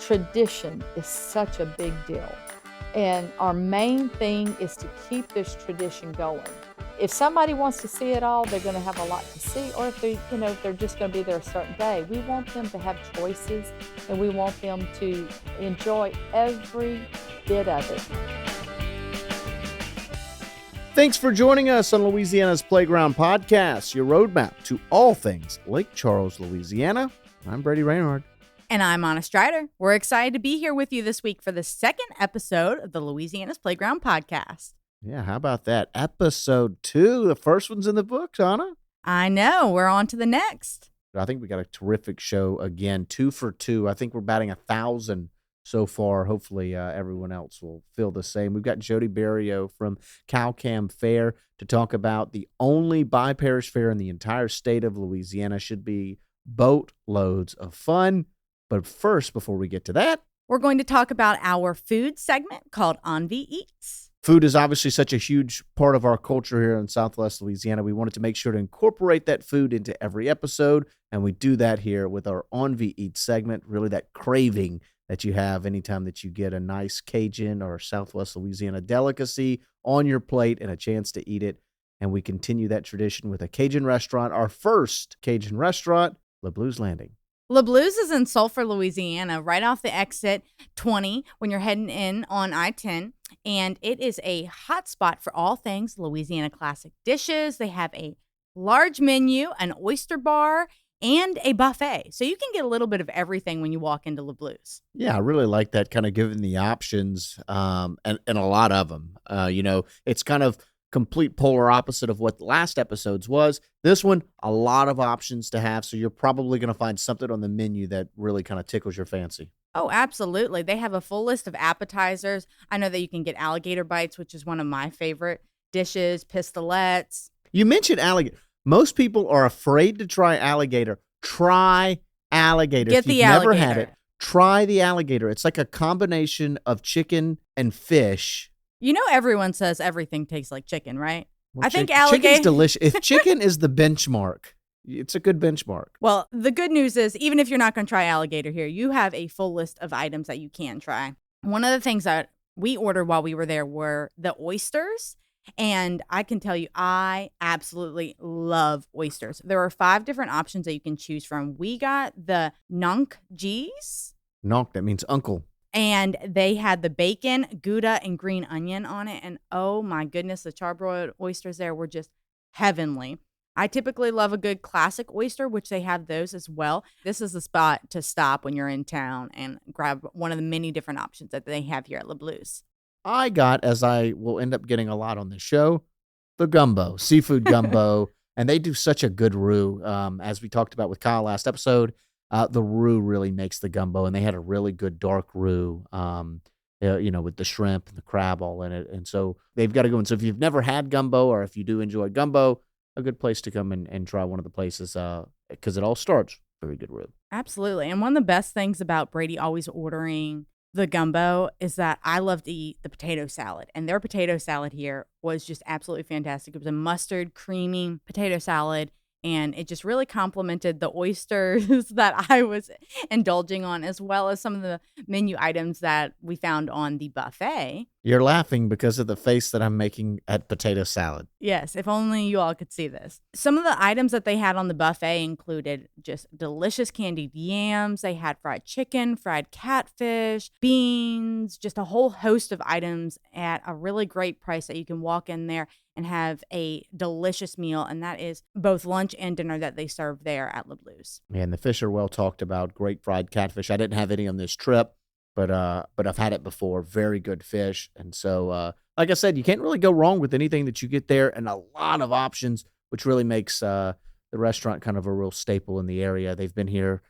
tradition is such a big deal. And our main thing is to keep this tradition going. If somebody wants to see it all, they're going to have a lot to see. Or if if they're just going to be there a certain day, we want them to have choices, and we want them to enjoy every bit of it. Thanks for joining us on Louisiana's Playground Podcast, your roadmap to all things Lake Charles, Louisiana. I'm Brady Raynard. And I'm Anna Strider. We're excited to be here with you this week for the second episode of the Louisiana's Playground Podcast. Yeah, how about that? Episode 2. The first one's in the books, Anna. I know. We're on to the next. I think we got a terrific show again. 2 for 2. I think we're batting 1,000 so far. Hopefully everyone else will feel the same. We've got Jody Barrilleaux from Cow-Cam Fair to talk about the only bi-parish fair in the entire state of Louisiana. Should be boatloads of fun. But first, before we get to that, we're going to talk about our food segment called Envy Eats. Food is obviously such a huge part of our culture here in Southwest Louisiana. We wanted to make sure to incorporate that food into every episode, and we do that here with our Envy Eats segment, really that craving that you have anytime that you get a nice Cajun or Southwest Louisiana delicacy on your plate and a chance to eat it. And we continue that tradition with a Cajun restaurant, our first Cajun restaurant, Le Blues Landing. Le Blues is in Sulphur, Louisiana, right off the exit 20 when you're heading in on I-10. And it is a hot spot for all things Louisiana classic dishes. They have a large menu, an oyster bar, and a buffet. So you can get a little bit of everything when you walk into Le Blues. Yeah, I really like that, kind of giving the options and a lot of them. It's kind of complete polar opposite of what the last episodes was. This one, a lot of options to have, so you're probably going to find something on the menu that really kind of tickles your fancy. Oh, absolutely. They have a full list of appetizers. I know that you can get alligator bites, which is one of my favorite dishes, pistolets. You mentioned alligator. Most people are afraid to try alligator. Try alligator. Get if the you've alligator. Never had it, try the alligator. It's like a combination of chicken and fish. You know, everyone says everything tastes like chicken, right? Well, I think alligator. Chicken's delicious. If chicken is the benchmark, it's a good benchmark. Well, the good news is, even if you're not going to try alligator here, you have a full list of items that you can try. One of the things that we ordered while we were there were the oysters. And I can tell you, I absolutely love oysters. There are 5 different options that you can choose from. We got the Nonk G's. Nonk, that means uncle. And they had the bacon, Gouda, and green onion on it. And oh my goodness, the charbroiled oysters there were just heavenly. I typically love a good classic oyster, which they have those as well. This is the spot to stop when you're in town and grab one of the many different options that they have here at Le Blues. I got, as I will end up getting a lot on the show, the gumbo, seafood gumbo. And they do such a good roux. As we talked about with Kyle last episode, the roux really makes the gumbo, and they had a really good dark roux, with the shrimp and the crab all in it. And so they've got to go. And so if you've never had gumbo, or if you do enjoy gumbo, a good place to come and try one of the places, because it all starts with very good roux. Absolutely. And one of the best things about Brady always ordering the gumbo is that I love to eat the potato salad. And their potato salad here was just absolutely fantastic. It was a mustard, creamy potato salad. And it just really complemented the oysters that I was indulging on, as well as some of the menu items that we found on the buffet. You're laughing because of the face that I'm making at potato salad. Yes, if only you all could see this. Some of the items that they had on the buffet included just delicious candied yams. They had fried chicken, fried catfish, beans, just a whole host of items at a really great price that you can walk in there and have a delicious meal. And that is both lunch and dinner that they serve there at Le Blues. And the fish are well talked about. Great fried catfish. I didn't have any on this trip, but I've had it before. Very good fish. And so, like I said, you can't really go wrong with anything that you get there, and a lot of options, which really makes the restaurant kind of a real staple in the area. They've been here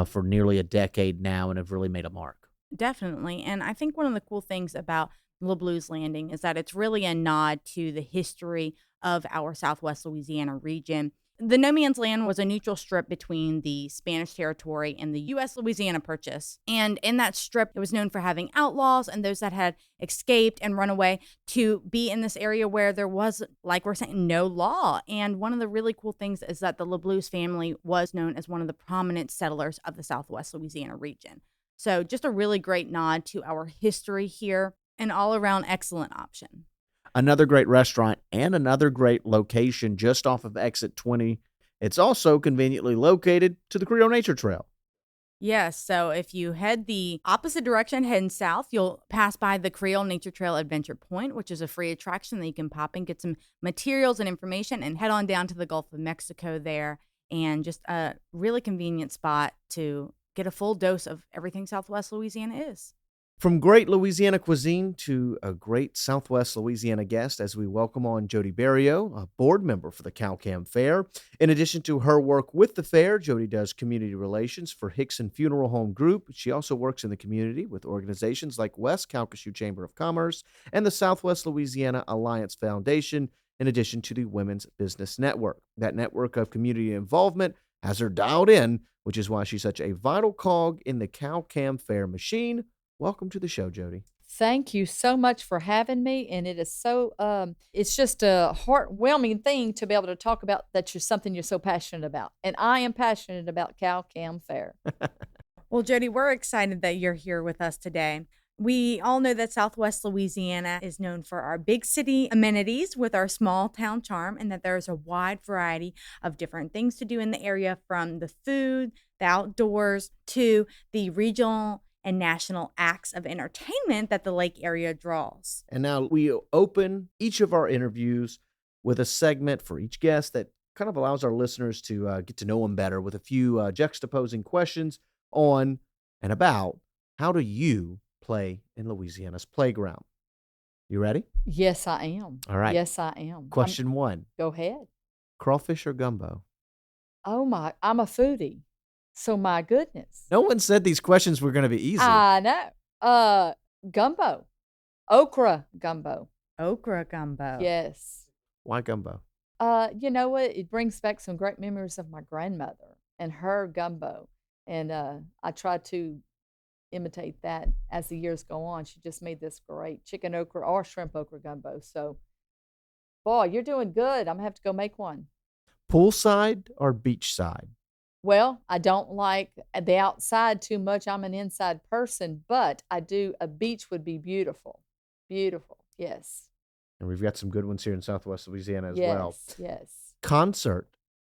for nearly a decade now and have really made a mark. Definitely. And I think one of the cool things about Le Blues Landing is that it's really a nod to the history of our Southwest Louisiana region. The No Man's Land was a neutral strip between the Spanish territory and the U.S. Louisiana Purchase. And in that strip, it was known for having outlaws and those that had escaped and run away to be in this area where there was, like we're saying, no law. And one of the really cool things is that the Le Blues family was known as one of the prominent settlers of the Southwest Louisiana region. So just a really great nod to our history here, and all around excellent option. Another great restaurant and another great location just off of exit 20. It's also conveniently located to the Creole Nature Trail. Yes, so if you head the opposite direction, heading south, you'll pass by the Creole Nature Trail Adventure Point, which is a free attraction that you can pop in, get some materials and information, and head on down to the Gulf of Mexico there. And just a really convenient spot to get a full dose of everything Southwest Louisiana is. From great Louisiana cuisine to a great Southwest Louisiana guest, as we welcome on Jody Barrilleaux, a board member for the Cal-Cam Fair. In addition to her work with the fair, Jody does community relations for Hickson Funeral Home Group. She also works in the community with organizations like West Calcasieu Chamber of Commerce and the Southwest Louisiana Alliance Foundation, in addition to the Women's Business Network. That network of community involvement has her dialed in, which is why she's such a vital cog in the Cal-Cam Fair machine. Welcome to the show, Jody. Thank you so much for having me. And it is so, it's just a heartwarming thing to be able to talk about that you're something you're so passionate about. And I am passionate about Cal-Cam Fair. Well, Jody, we're excited that you're here with us today. We all know that Southwest Louisiana is known for our big city amenities with our small town charm, and that there's a wide variety of different things to do in the area, from the food, the outdoors, to the regional and national acts of entertainment that the lake area draws. And now we open each of our interviews with a segment for each guest that kind of allows our listeners to get to know them better with a few juxtaposing questions on and about how do you play in Louisiana's playground. You ready? Yes, I am. All right. Yes, I am. Question one. Go ahead. Crawfish or gumbo? Oh, I'm a foodie. So my goodness. No one said these questions were going to be easy. I know. Gumbo. Okra gumbo. Okra gumbo. Yes. Why gumbo? You know what? It brings back some great memories of my grandmother and her gumbo. And I try to imitate that as the years go on. She just made this great chicken okra or shrimp okra gumbo. So, boy, you're doing good. I'm going to have to go make one. Poolside or beachside? Well, I don't like the outside too much. I'm an inside person, but a beach would be beautiful. Beautiful, yes. And we've got some good ones here in Southwest Louisiana as well. Yes. Concert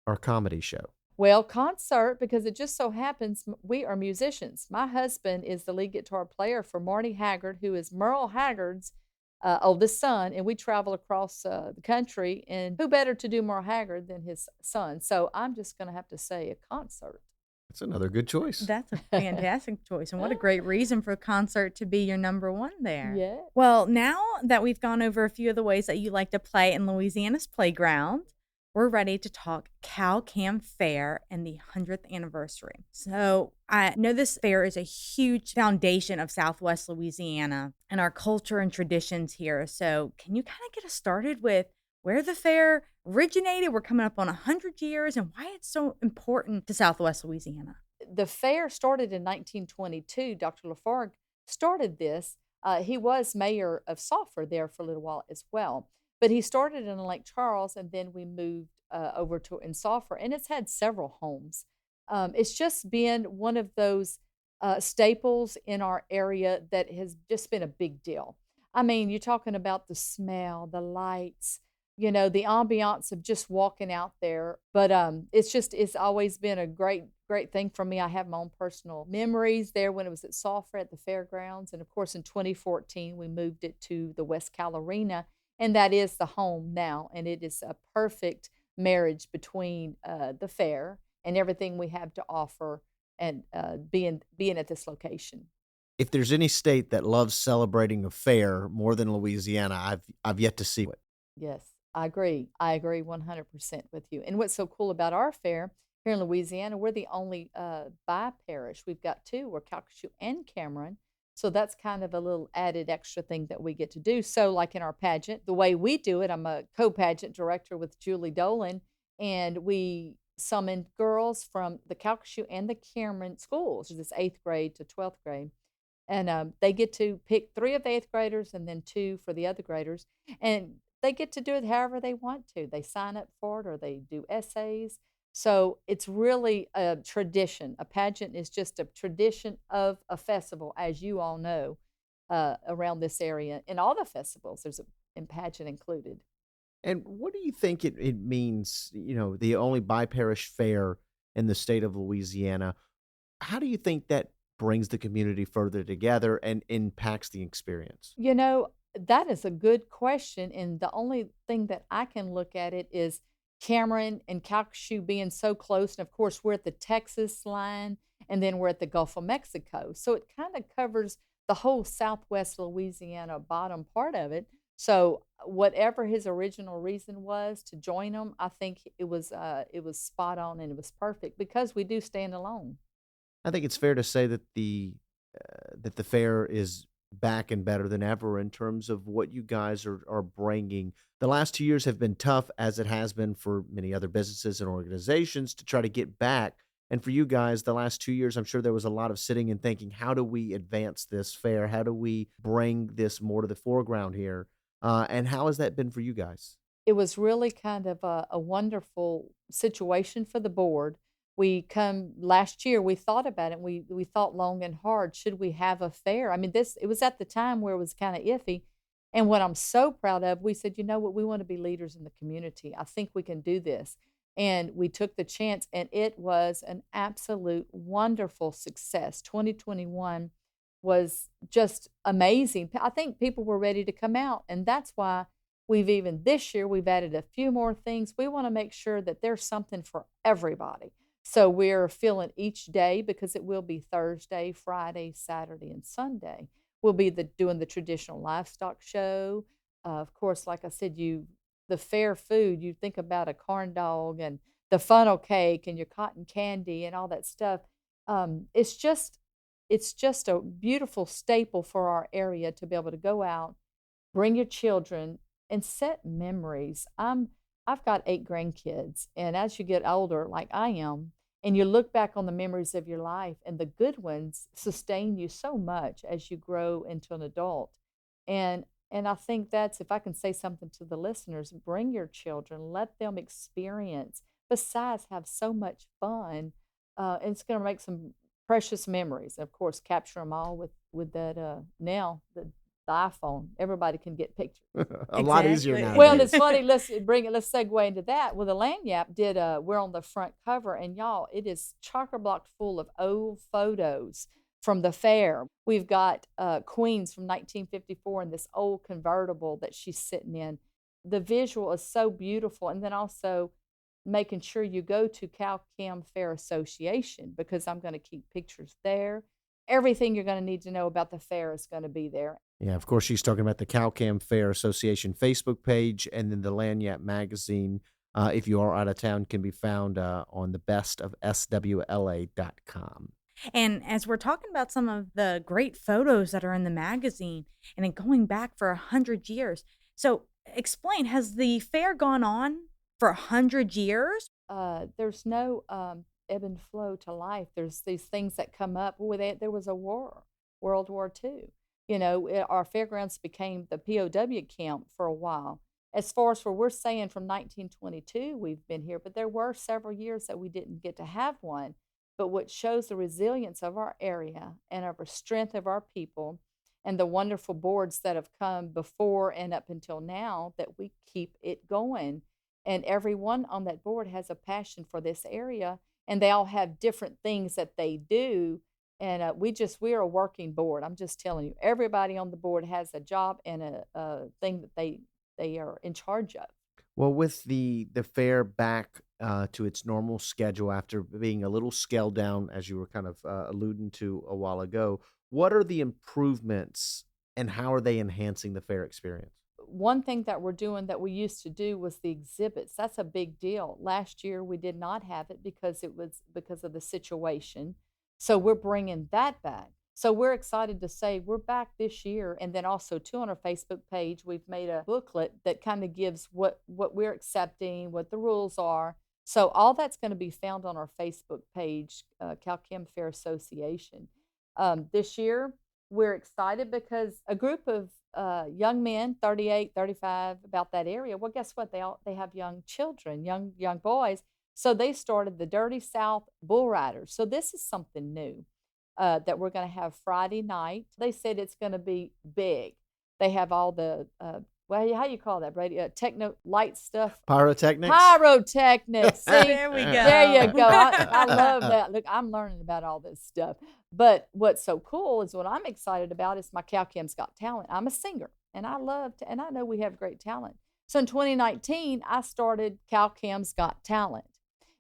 or comedy show? Well, concert, because it just so happens we are musicians. My husband is the lead guitar player for Marty Haggard, who is Merle Haggard's oldest son, and we travel across the country, and who better to do Merle Haggard than his son? So I'm just going to have to say a concert. That's another good choice. That's a fantastic choice, and what a great reason for a concert to be your number one there. Yeah. Well, now that we've gone over a few of the ways that you like to play in Louisiana's playground, we're ready to talk Cal-Cam Fair and the 100th anniversary. So I know this fair is a huge foundation of Southwest Louisiana and our culture and traditions here. So can you kind of get us started with where the fair originated? We're coming up on 100 years, and why it's so important to Southwest Louisiana. The fair started in 1922. Dr. Lafargue started this. He was mayor of Sulphur there for a little while as well. But he started in Lake Charles, and then we moved over to in Sulphur, and it's had several homes. It's just been one of those staples in our area that has just been a big deal. I mean, you're talking about the smell, the lights, the ambiance of just walking out there. But it's always been a great thing for me. I have my own personal memories there when it was at Sulphur at the fairgrounds. And of course, in 2014, we moved it to the West Cal Arena. And that is the home now, and it is a perfect marriage between the fair and everything we have to offer, and being at this location. If there's any state that loves celebrating a fair more than Louisiana, I've yet to see it. Yes, I agree. I agree 100% with you. And what's so cool about our fair here in Louisiana, we're the only bi-parish. We've got two. We're Calcasieu and Cameron. So that's kind of a little added extra thing that we get to do. So like in our pageant, the way we do it, I'm a co-pageant director with Julie Dolan, and we summon girls from the Calcasieu and the Cameron schools, which is 8th grade to 12th grade. And they get to pick 3 of the 8th graders and then 2 for the other graders. And they get to do it however they want to. They sign up for it, or they do essays. So it's really a tradition. A pageant is just a tradition of a festival, as you all know, around this area. In all the festivals, there's a and pageant included. And what do you think it means, the only bi-parish fair in the state of Louisiana? How do you think that brings the community further together and impacts the experience? You know, that is a good question, and the only thing that I can look at it is Cameron and Calcasieu being so close, and of course, we're at the Texas line, and then we're at the Gulf of Mexico, so it kinda covers the whole Southwest Louisiana bottom part of it, so whatever his original reason was to join them, I think it was spot on and it was perfect because we do stand alone. I think it's fair to say that the fair is back and better than ever in terms of what you guys are bringing. The last 2 years have been tough, as it has been for many other businesses and organizations to try to get back. And for you guys, the last 2 years, I'm sure there was a lot of sitting and thinking, how do we advance this fair? How do we bring this more to the foreground here? And how has that been for you guys? It was really kind of a wonderful situation for the board. We come last year, we thought about it. We thought long and hard. Should we have a fair? I mean, this it was at the time where it was kind of iffy. And what I'm so proud of, we said, you know what, we want to be leaders in the community. I think we can do this. And we took the chance, and it was an absolute wonderful success. 2021 was just amazing. I think people were ready to come out, and that's why we've even this year we've added a few more things. We want to make sure that there's something for everybody. So we're filling each day because it will be Thursday, Friday, Saturday, and Sunday. We'll be doing the traditional livestock show. Of course, like I said, the fair food. You think about a corn dog and the funnel cake and your cotton candy and all that stuff. It's just a beautiful staple for our area to be able to go out, bring your children, and set memories. I've got 8 grandkids, and as you get older, like I am, and you look back on the memories of your life, and the good ones sustain you so much as you grow into an adult. And I think that's if I can say something to the listeners, bring your children, let them experience, besides have so much fun, and it's gonna make some precious memories. Of course, capture them all with that, now, the iPhone, everybody can get pictures. A lot easier Exactly. Well, and nowadays. it's funny, let's segue into that. Well, the Lanyap did we're on the front cover, and y'all, it is chock-a-block full of old photos from the fair. We've got Queens from 1954 in this old convertible that she's sitting in. The visual is so beautiful, and then also making sure you go to Cal Cam Fair Association because I'm going to keep pictures there. Everything you're going to need to know about the fair is going to be there. Yeah, of course, she's talking about the Cowcam Fair Association Facebook page, and then the Lanyap magazine, if you are out of town, can be found on the bestofswla.com. And as we're talking about some of the great photos that are in the magazine and then going back for 100 years. So explain, has the fair gone on for 100 years? There's no ebb and flow to life. There's these things that come up. With it, there was a war, World War II. You know, our fairgrounds became the POW camp for a while. As far as where we're saying from 1922, we've been here, but there were several years that we didn't get to have one. But what shows the resilience of our area and of our strength of our people and the wonderful boards that have come before and up until now that we keep it going. And everyone on that board has a passion for this area, and they all have different things that they do. And we're a working board. I'm just telling you, everybody on the board has a job and a thing that they are in charge of. Well, with the fair back to its normal schedule after being a little scaled down, as you were kind of alluding to a while ago, what are the improvements and how are they enhancing the fair experience? One thing that we're doing that we used to do was the exhibits. That's a big deal. Last year we did not have it because of the situation. So we're bringing that back. So we're excited to say we're back this year. And then also too on our Facebook page, we've made a booklet that kind of gives what we're accepting, what the rules are. So all that's going to be found on our Facebook page, Calcam Fair Association. This year we're excited because a group of young men, 38, 35, about that area. Well, guess what? They have young children, young boys. So they started the Dirty South Bull Riders. So this is something new that we're going to have Friday night. They said it's going to be big. They have all the well, how you call that, Brady? Techno light stuff. Pyrotechnics. Pyrotechnics. See, There we go. there you go. I love that. Look, I'm learning about all this stuff. But what's so cool is what I'm excited about is my Cow Cam's Got Talent. I'm a singer, and I love to, and I know we have great talent. So in 2019, I started Cow Cam's Got Talent.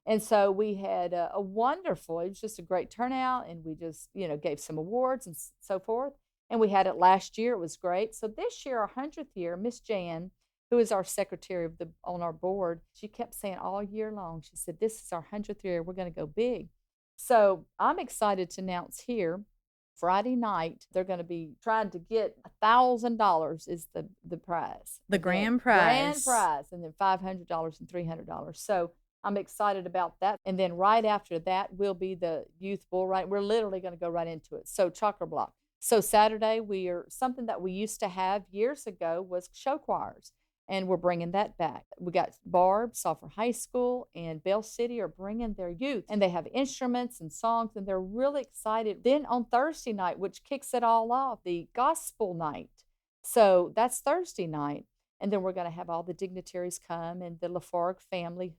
And so we had a wonderful, it was just a great turnout, and we just, gave some awards and so forth. And we had it last year. It was great. So this year, our 100th year, Miss Jan, who is our secretary on our board, she kept saying all year long, she said, this is our 100th year. We're going to go big. So I'm excited to announce here, Friday night, they're going to be trying to get $1,000 is the prize. The grand prize. Grand prize. And then $500 and $300. So I'm excited about that. And then right after that will be the youth bull ride. We're literally going to go right into it. So chocker block. So Saturday, something that we used to have years ago was show choirs, and we're bringing that back. We got Barb, Sulphur High School, and Bell City are bringing their youth, and they have instruments and songs, and they're really excited. Then on Thursday night, which kicks it all off, the gospel night. So that's Thursday night, and then we're going to have all the dignitaries come, and the Lafargue family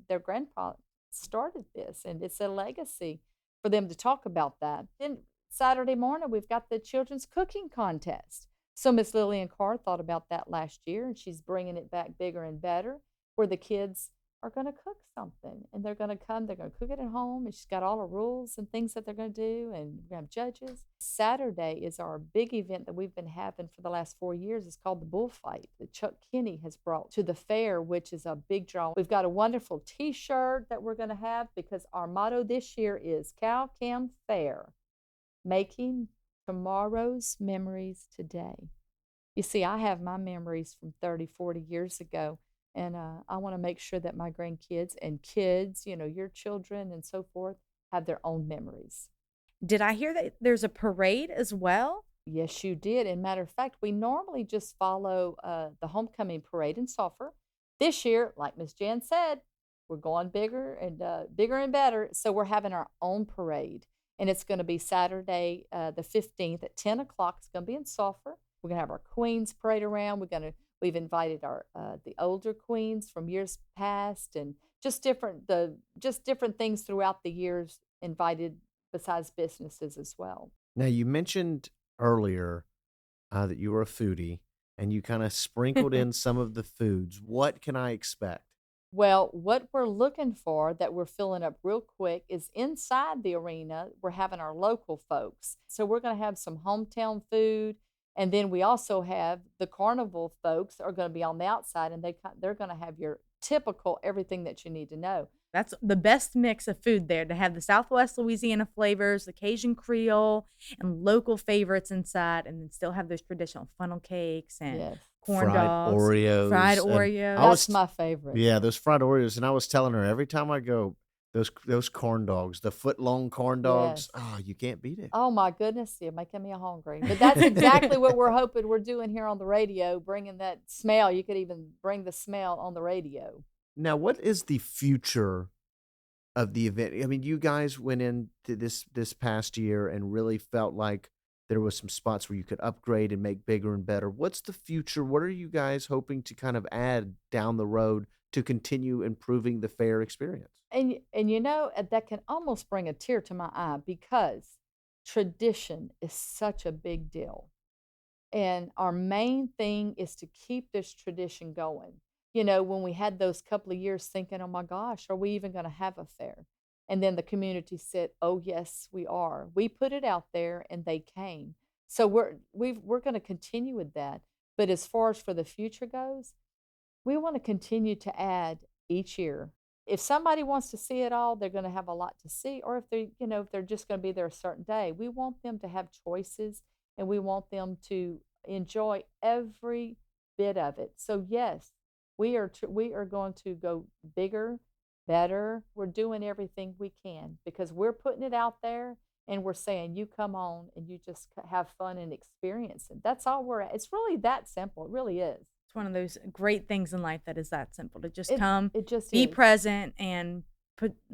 their grandpa started this, and it's a legacy for them to talk about that. Then Saturday morning, we've got the children's cooking contest. So Miss Lillian Carr thought about that last year, and she's bringing it back bigger and better, where the kids are going to cook something, and they're going to cook it at home, and she's got all the rules and things that they're going to do, and we have judges. Saturday is our big event that we've been having for the last 4 years. It's called the Bullfight that Chuck Kinney has brought to the fair, which is a big draw. We've got a wonderful T-shirt that we're going to have because our motto this year is Cow Cam Fair, making tomorrow's memories today. You see, I have my memories from 30, 40 years ago, and I want to make sure that my grandkids and kids, your children and so forth, have their own memories. Did I hear that there's a parade as well? Yes, you did. And matter of fact, we normally just follow the homecoming parade in Sulphur. This year, like Miss Jan said, we're going bigger and better. So we're having our own parade. And it's going to be Saturday, the 15th at 10 o'clock. It's going to be in Sulphur. We're going to have our queens parade around. We've invited our the older queens from years past, and just different things throughout the years invited besides businesses as well. Now, you mentioned earlier that you were a foodie, and you kind of sprinkled in some of the foods. What can I expect? Well, what we're looking for that we're filling up real quick is inside the arena, we're having our local folks. So we're going to have some hometown food. And then we also have the carnival folks are going to be on the outside, and they're going to have your typical everything that you need to know. That's the best mix of food there, to have the Southwest Louisiana flavors, the Cajun Creole, and local favorites inside, and then still have those traditional funnel cakes and corn fried dogs. Oreos. Fried Oreos. That's my favorite. Yeah, those fried Oreos. And I was telling her every time I go, those corn dogs, the foot-long corn dogs, you can't beat it. Oh, my goodness. You're making me hungry. But that's exactly what we're hoping we're doing here on the radio, bringing that smell. You could even bring the smell on the radio. Now, what is the future of the event? I mean, you guys went into this past year and really felt like there was some spots where you could upgrade and make bigger and better. What's the future? What are you guys hoping to kind of add down the road to continue improving the fair experience? And that can almost bring a tear to my eye because tradition is such a big deal. And our main thing is to keep this tradition going. When we had those couple of years thinking, oh my gosh, are we even going to have a fair? And then the community said, oh yes, we are. We put it out there and they came. So we're going to continue with that. But as far as for the future goes, we want to continue to add each year. If somebody wants to see it all, they're going to have a lot to see. Or if they're just going to be there a certain day, we want them to have choices, and we want them to enjoy every bit of it. So yes, we are going to go bigger, better. We're doing everything we can because we're putting it out there, and we're saying you come on and you just have fun and experience it. That's all it's really that simple. It really is. It's one of those great things in life that is that simple to just It come, it just be is. present, and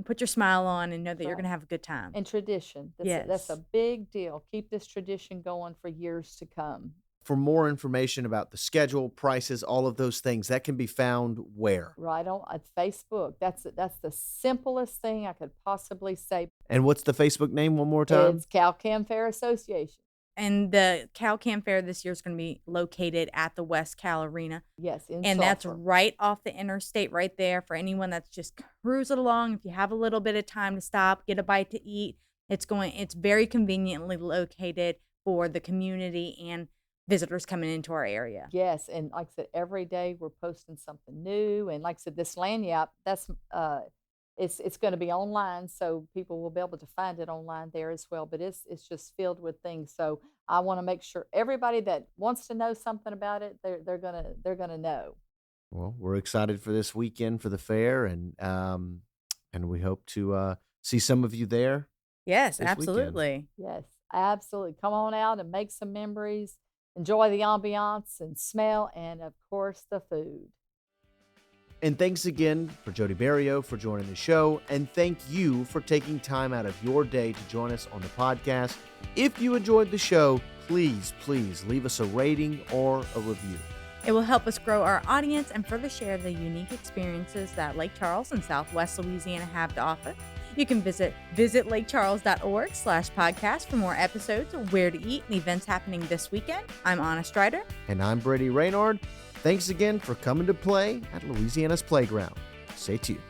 put your smile on and know that you're Right. going to have a good time. And tradition. That's a Yes. big deal. Keep this tradition going for years to come. For more information about the schedule, prices, all of those things, that can be found where? Right on Facebook. That's the simplest thing I could possibly say. And what's the Facebook name one more time? It's Cow-Cam Fair Association. And the Cow Cam Fair this year is going to be located at the West Cal Arena. Yes, in And that's Sulphur. right off the interstate right there for anyone that's just cruising along. If you have a little bit of time to stop, get a bite to eat, it's very conveniently located for the community and visitors coming into our area. Yes, and like I said, every day we're posting something new. And like I said, this lanyard, it's going to be online, so people will be able to find it online there as well. But it's just filled with things. So I want to make sure everybody that wants to know something about it, they're gonna know. Well, we're excited for this weekend for the fair, and we hope to see some of you there. Yes, This weekend. absolutely. Yes, absolutely. Come on out and make some memories. Enjoy the ambiance and smell, and of course the food. And thanks again for Jody Barrilleaux for joining the show, and thank you for taking time out of your day to join us on the podcast. If you enjoyed the show, please leave us a rating or a review. It will help us grow our audience and further share the unique experiences that Lake Charles and Southwest Louisiana have to offer. You can visit lakecharles.org/podcast for more episodes of where to eat and events happening this weekend. I'm Anna Strider. And I'm Brady Raynard. Thanks again for coming to play at Louisiana's Playground. Stay tuned.